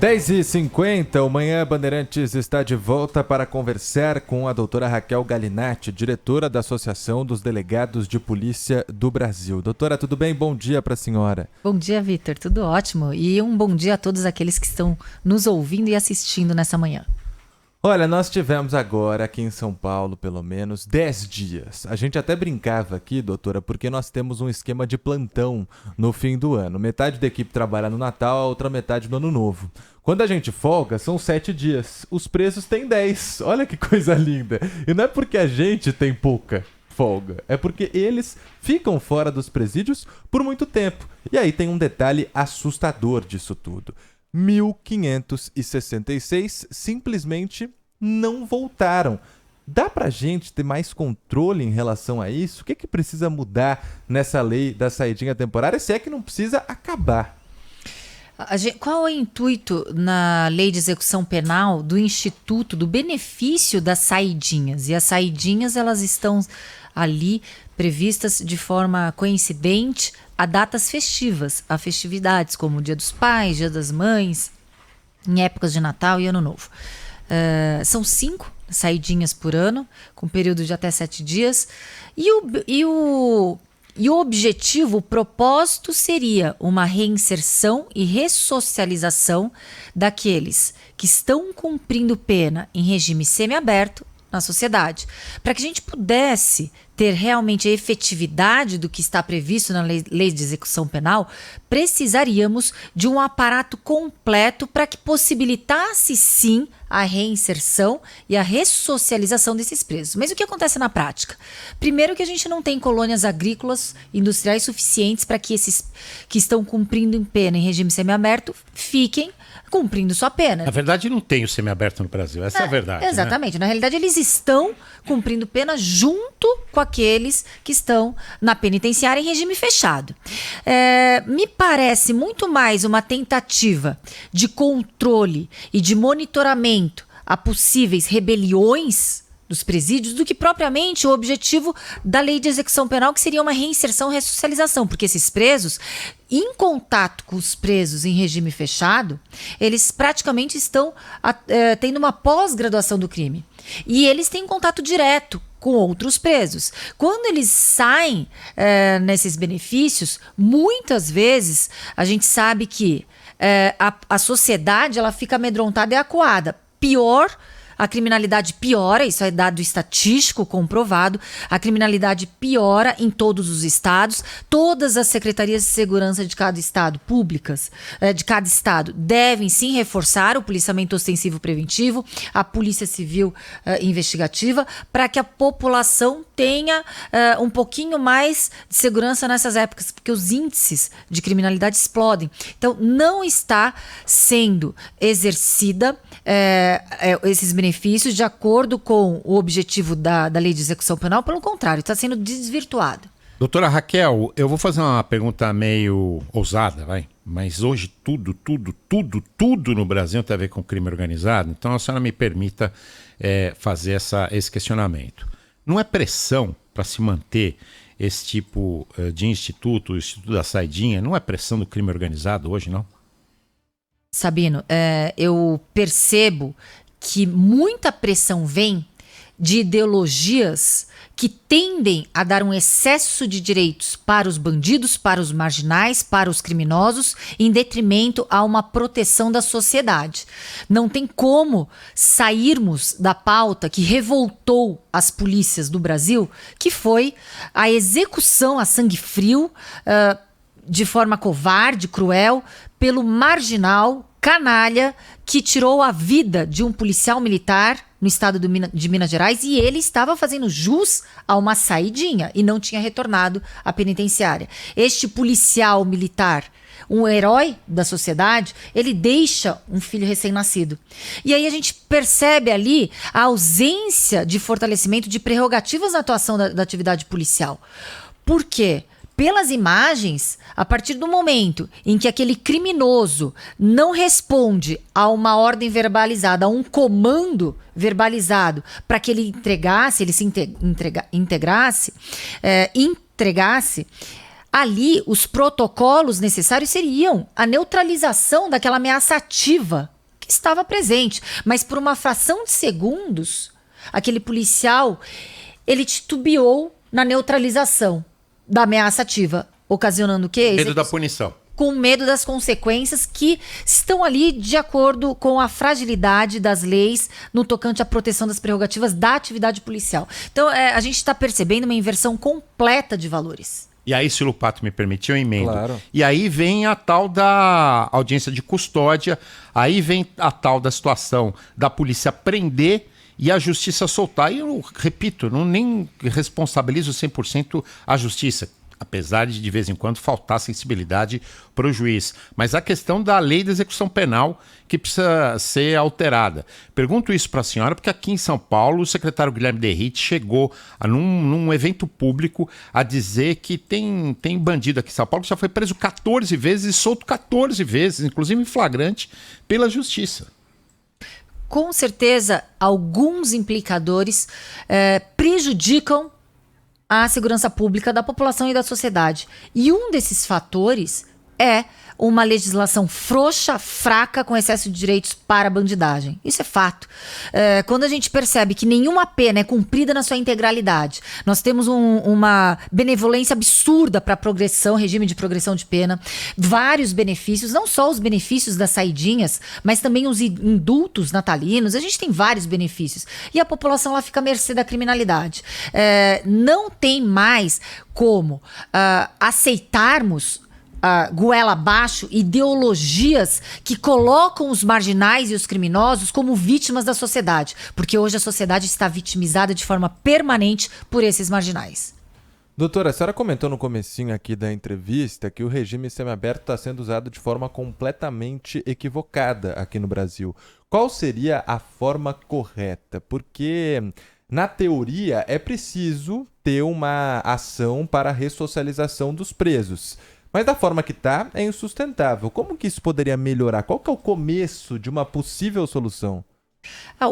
10h50, o Manhã Bandeirantes está de volta para conversar com a doutora Raquel Galinatti, diretora da Associação dos Delegados de Polícia do Brasil. Doutora, tudo bem? Bom dia para a senhora. Bom dia, Vitor. Tudo ótimo. E um bom dia a todos aqueles que estão nos ouvindo e assistindo nessa manhã. Olha, nós tivemos agora aqui em São Paulo, pelo menos, 10 dias. A gente até brincava aqui, doutora, porque nós temos um esquema de plantão no fim do ano. Metade da equipe trabalha no Natal, a outra metade no Ano Novo. Quando a gente folga, são 7 dias. Os presos têm 10. Olha que coisa linda. E não é porque a gente tem pouca folga, é porque eles ficam fora dos presídios por muito tempo. E aí tem um detalhe assustador disso tudo. 1.566 simplesmente não voltaram. Dá pra gente ter mais controle em relação a isso? O que precisa mudar nessa lei da saidinha temporária, se é que não precisa acabar? Qual é o intuito na lei de execução penal do Instituto, do benefício das saidinhas? E as saidinhas, elas estão ali previstas de forma coincidente a datas festivas, a festividades como o Dia dos Pais, Dia das Mães, em épocas de Natal e Ano Novo. São 5 saidinhas por ano, com período de até 7 dias. E o objetivo, o propósito seria uma reinserção e ressocialização daqueles que estão cumprindo pena em regime semiaberto na sociedade, para que a gente pudesse ter realmente a efetividade do que está previsto na lei de execução penal, precisaríamos de um aparato completo para que possibilitasse sim a reinserção e a ressocialização desses presos. Mas o que acontece na prática? Primeiro que a gente não tem colônias agrícolas industriais suficientes para que esses que estão cumprindo pena em regime semiaberto fiquem cumprindo sua pena. Na verdade, não tem o semiaberto no Brasil, essa é a verdade. Exatamente. Né? Na realidade, eles estão cumprindo pena junto com aqueles que estão na penitenciária em regime fechado. Me parece muito mais uma tentativa de controle e de monitoramento a possíveis rebeliões dos presídios do que propriamente o objetivo da lei de execução penal, que seria uma reinserção e ressocialização, porque esses presos, em contato com os presos em regime fechado, eles praticamente estão tendo uma pós-graduação do crime. E eles têm contato direto com outros presos. Quando eles saem nesses benefícios, muitas vezes a gente sabe que a sociedade ela fica amedrontada e acuada. Pior, a criminalidade piora, isso é dado estatístico comprovado, a criminalidade piora em todos os estados, todas as secretarias de segurança de cada estado, públicas, de cada estado, devem sim reforçar o policiamento ostensivo preventivo, a polícia civil investigativa, para que a população tenha um pouquinho mais de segurança nessas épocas, porque os índices de criminalidade explodem. Então, não está sendo exercida esses benefícios de acordo com o objetivo da lei de execução penal, pelo contrário, está sendo desvirtuado. Doutora Raquel, eu vou fazer uma pergunta meio ousada, mas hoje tudo no Brasil tem a ver com crime organizado, então a senhora me permita fazer esse questionamento. Não é pressão para se manter esse tipo de instituto, o Instituto da Saidinha, não é pressão do crime organizado hoje, não? Sabino, eu percebo que muita pressão vem de ideologias que tendem a dar um excesso de direitos para os bandidos, para os marginais, para os criminosos, em detrimento a uma proteção da sociedade. Não tem como sairmos da pauta que revoltou as polícias do Brasil, que foi a execução a sangue frio, de forma covarde, cruel, pelo marginal, canalha, que tirou a vida de um policial militar no estado de Minas Gerais, e ele estava fazendo jus a uma saidinha e não tinha retornado à penitenciária. Este policial militar, um herói da sociedade, ele deixa um filho recém-nascido. E aí a gente percebe ali a ausência de fortalecimento de prerrogativas na atuação da atividade policial. Por quê? Pelas imagens, a partir do momento em que aquele criminoso não responde a uma ordem verbalizada, a um comando verbalizado para que ele entregasse, ele se entregasse, ali os protocolos necessários seriam a neutralização daquela ameaça ativa que estava presente. Mas por uma fração de segundos, aquele policial, ele titubeou na neutralização da ameaça ativa, ocasionando o quê? Medo da punição. Com medo das consequências que estão ali de acordo com a fragilidade das leis no tocante à proteção das prerrogativas da atividade policial. Então, a gente está percebendo uma inversão completa de valores. E aí, se o Lupato me permitir, eu emendo. Claro. E aí vem a tal da audiência de custódia, aí vem a tal da situação da polícia prender e a justiça soltar. E eu repito, não nem responsabilizo 100% a justiça, apesar de vez em quando faltar sensibilidade para o juiz. Mas a questão da lei de execução penal que precisa ser alterada. Pergunto isso para a senhora porque aqui em São Paulo o secretário Guilherme Derrite chegou num evento público a dizer que tem bandido aqui em São Paulo que já foi preso 14 vezes e solto 14 vezes, inclusive em flagrante, pela justiça. Com certeza, alguns implicadores prejudicam a segurança pública da população e da sociedade. E um desses fatores é uma legislação frouxa, fraca, com excesso de direitos para a bandidagem. Isso é fato. Quando a gente percebe que nenhuma pena é cumprida na sua integralidade, nós temos uma benevolência absurda para progressão, regime de progressão de pena, vários benefícios, não só os benefícios das saidinhas, mas também os indultos natalinos, a gente tem vários benefícios. E a população lá fica à mercê da criminalidade. Não tem mais como aceitarmos goela abaixo ideologias que colocam os marginais e os criminosos como vítimas da sociedade, porque hoje a sociedade está vitimizada de forma permanente por esses marginais. Doutora, a senhora comentou no comecinho aqui da entrevista que o regime semiaberto está sendo usado de forma completamente equivocada aqui no Brasil. Qual seria a forma correta? Porque, na teoria, é preciso ter uma ação para a ressocialização dos presos. Mas da forma que está, é insustentável. Como que isso poderia melhorar? Qual que é o começo de uma possível solução?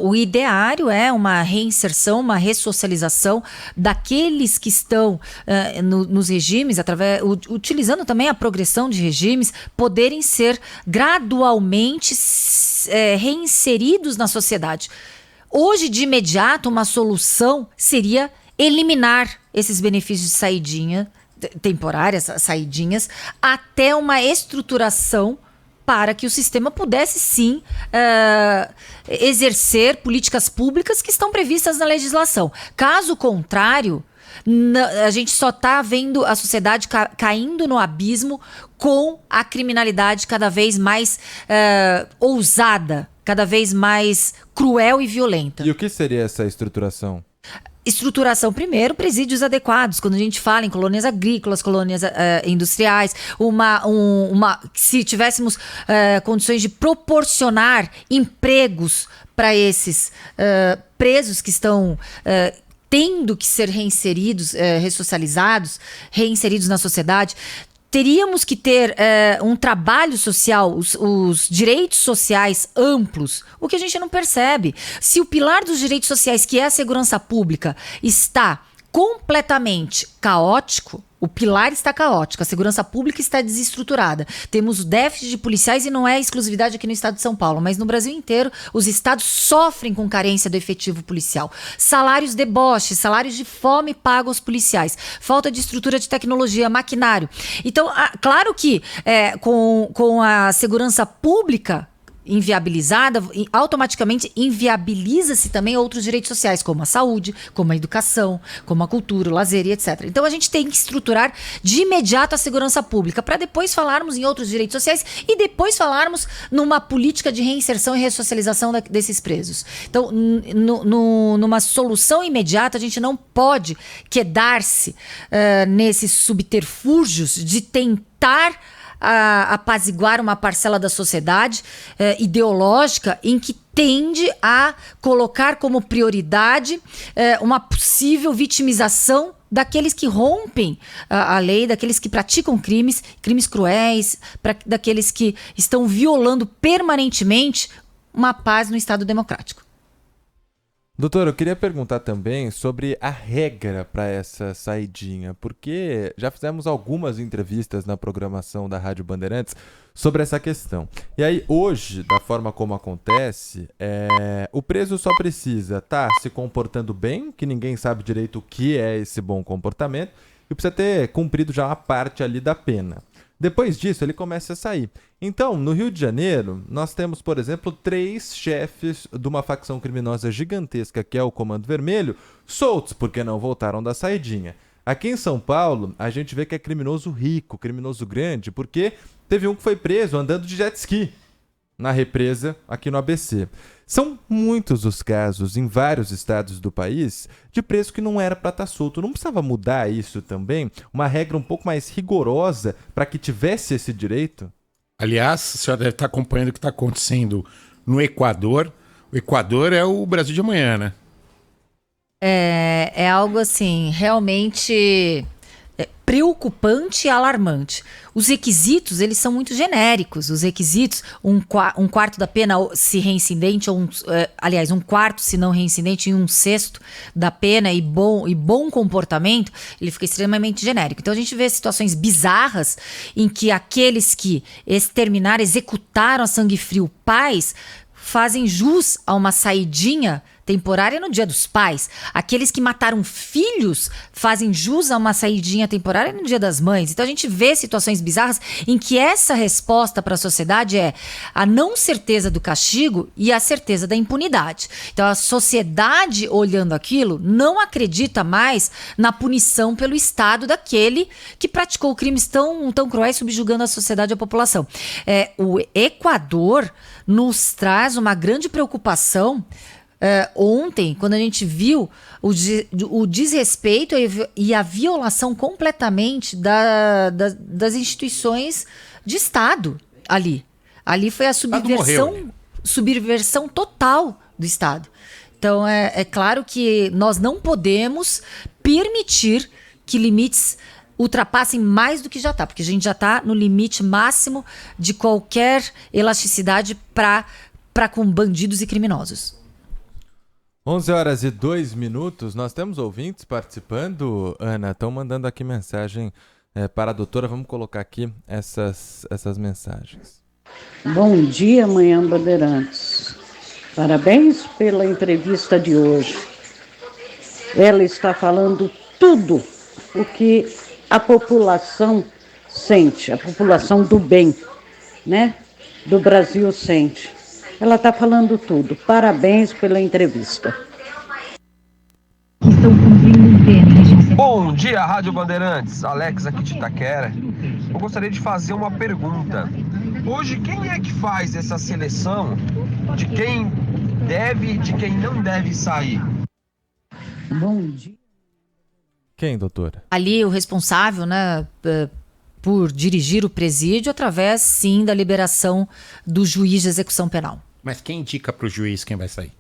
O ideário é uma reinserção, uma ressocialização daqueles que estão nos regimes, utilizando também a progressão de regimes, poderem ser gradualmente reinseridos na sociedade. Hoje, de imediato, uma solução seria eliminar esses benefícios de saidinha, temporárias, saidinhas, até uma estruturação para que o sistema pudesse sim exercer políticas públicas que estão previstas na legislação. Caso contrário, a gente só está vendo a sociedade caindo no abismo com a criminalidade cada vez mais ousada, cada vez mais cruel e violenta. E o que seria essa estruturação? Estruturação, primeiro, presídios adequados. Quando a gente fala em colônias agrícolas, colônias industriais, se tivéssemos condições de proporcionar empregos para esses presos que estão tendo que ser reinseridos, ressocializados, reinseridos na sociedade. Teríamos que ter um trabalho social, os direitos sociais amplos, o que a gente não percebe. Se o pilar dos direitos sociais, que é a segurança pública, está completamente caótico, o pilar está caótico, a segurança pública está desestruturada. Temos déficit de policiais e não é exclusividade aqui no estado de São Paulo, mas no Brasil inteiro os estados sofrem com carência do efetivo policial. Salários deboches, salários de fome pagos aos policiais, falta de estrutura de tecnologia, maquinário. Então, claro que com a segurança pública inviabilizada, automaticamente inviabiliza-se também outros direitos sociais, como a saúde, como a educação, como a cultura, o lazer e etc. Então a gente tem que estruturar de imediato a segurança pública, para depois falarmos em outros direitos sociais e depois falarmos numa política de reinserção e ressocialização desses presos. Então, numa solução imediata, a gente não pode quedar-se nesses subterfúgios de tentar apaziguar uma parcela da sociedade ideológica em que tende a colocar como prioridade uma possível vitimização daqueles que rompem a lei, daqueles que praticam crimes cruéis, daqueles que estão violando permanentemente uma paz no Estado democrático. Doutor, eu queria perguntar também sobre a regra para essa saidinha, porque já fizemos algumas entrevistas na programação da Rádio Bandeirantes sobre essa questão. E aí, hoje, da forma como acontece, o preso só precisa estar se comportando bem, que ninguém sabe direito o que é esse bom comportamento, e precisa ter cumprido já uma parte ali da pena. Depois disso, ele começa a sair. Então, no Rio de Janeiro, nós temos, por exemplo, 3 chefes de uma facção criminosa gigantesca, que é o Comando Vermelho, soltos porque não voltaram da saidinha. Aqui em São Paulo, a gente vê que é criminoso rico, criminoso grande, porque teve um que foi preso andando de jet ski na represa aqui no ABC. São muitos os casos, em vários estados do país, de preso que não era para estar solto. Não precisava mudar isso também? Uma regra um pouco mais rigorosa para que tivesse esse direito? Aliás, a senhora deve estar acompanhando o que está acontecendo no Equador. O Equador é o Brasil de amanhã, né? É algo assim, realmente preocupante e alarmante. Os requisitos, eles são muito genéricos. Os requisitos, um quarto da pena se reincidente, ou aliás, um quarto se não reincidente e um sexto da pena e bom comportamento, ele fica extremamente genérico. Então a gente vê situações bizarras em que aqueles que executaram a sangue frio pais fazem jus a uma saidinha temporária no Dia dos Pais. Aqueles que mataram filhos fazem jus a uma saidinha temporária no Dia das Mães. Então a gente vê situações bizarras em que essa resposta para a sociedade é a não certeza do castigo e a certeza da impunidade. Então a sociedade, olhando aquilo, não acredita mais na punição pelo Estado daquele que praticou crimes tão cruéis, subjugando a sociedade e a população. O Equador nos traz uma grande preocupação. Ontem, quando a gente viu o desrespeito e a violação completamente das instituições de Estado ali. Ali foi a subversão total do Estado. Então, é claro que nós não podemos permitir que limites ultrapassem mais do que já está, porque a gente já está no limite máximo de qualquer elasticidade para com bandidos e criminosos. 11h02, nós temos ouvintes participando, Ana, estão mandando aqui mensagem para a doutora, vamos colocar aqui essas mensagens. Bom dia, Manhã Bandeirantes. Parabéns pela entrevista de hoje. Ela está falando tudo o que a população sente, a população do bem, né, do Brasil sente. Ela está falando tudo. Parabéns pela entrevista. Bom dia, Rádio Bandeirantes. Alex aqui de Itaquera. Eu gostaria de fazer uma pergunta. Hoje, quem é que faz essa seleção de quem deve e de quem não deve sair? Bom dia. Quem, doutora? Ali o responsável, né, por dirigir o presídio através, sim, da liberação do juiz de execução penal. Mas quem indica para o juiz quem vai sair?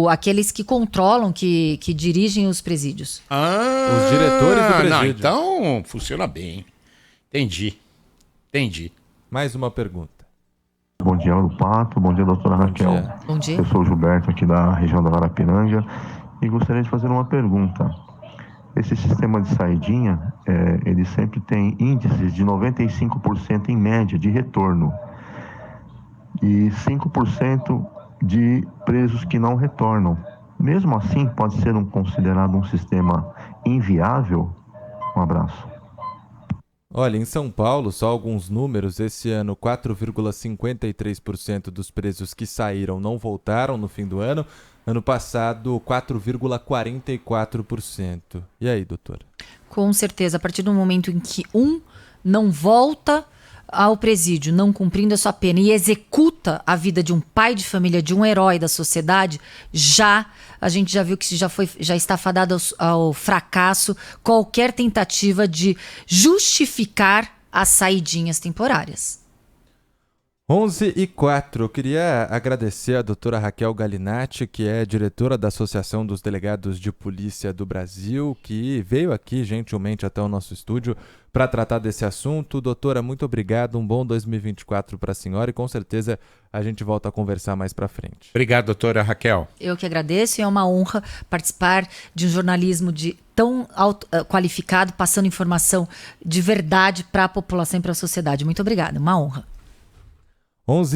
Aqueles que controlam, que dirigem os presídios. Os diretores do presídio. Não, então funciona bem. Entendi. Mais uma pergunta. Bom dia, Ouro Pato. Bom dia, doutora Raquel. Bom dia. Eu sou o Gilberto, aqui da região da Guarapiranga, e gostaria de fazer uma pergunta. Esse sistema de saidinha, ele sempre tem índices de 95% em média de retorno e 5% de presos que não retornam. Mesmo assim, pode ser considerado um sistema inviável? Um abraço. Olha, em São Paulo, só alguns números, esse ano 4,53% dos presos que saíram não voltaram no fim do ano. Ano passado, 4,44%. E aí, doutora? Com certeza, a partir do momento em que não volta ao presídio, não cumprindo a sua pena e executa a vida de um pai de família, de um herói da sociedade, a gente já viu que já está fadado ao fracasso qualquer tentativa de justificar as saidinhas temporárias. 11h04, eu queria agradecer a doutora Raquel Galinatti, que é diretora da Associação dos Delegados de Polícia do Brasil, que veio aqui gentilmente até o nosso estúdio para tratar desse assunto. Doutora, muito obrigado, um bom 2024 para a senhora e com certeza a gente volta a conversar mais para frente. Obrigado, doutora Raquel. Eu que agradeço e é uma honra participar de um jornalismo tão qualificado, passando informação de verdade para a população e para a sociedade. Muito obrigada, uma honra. 11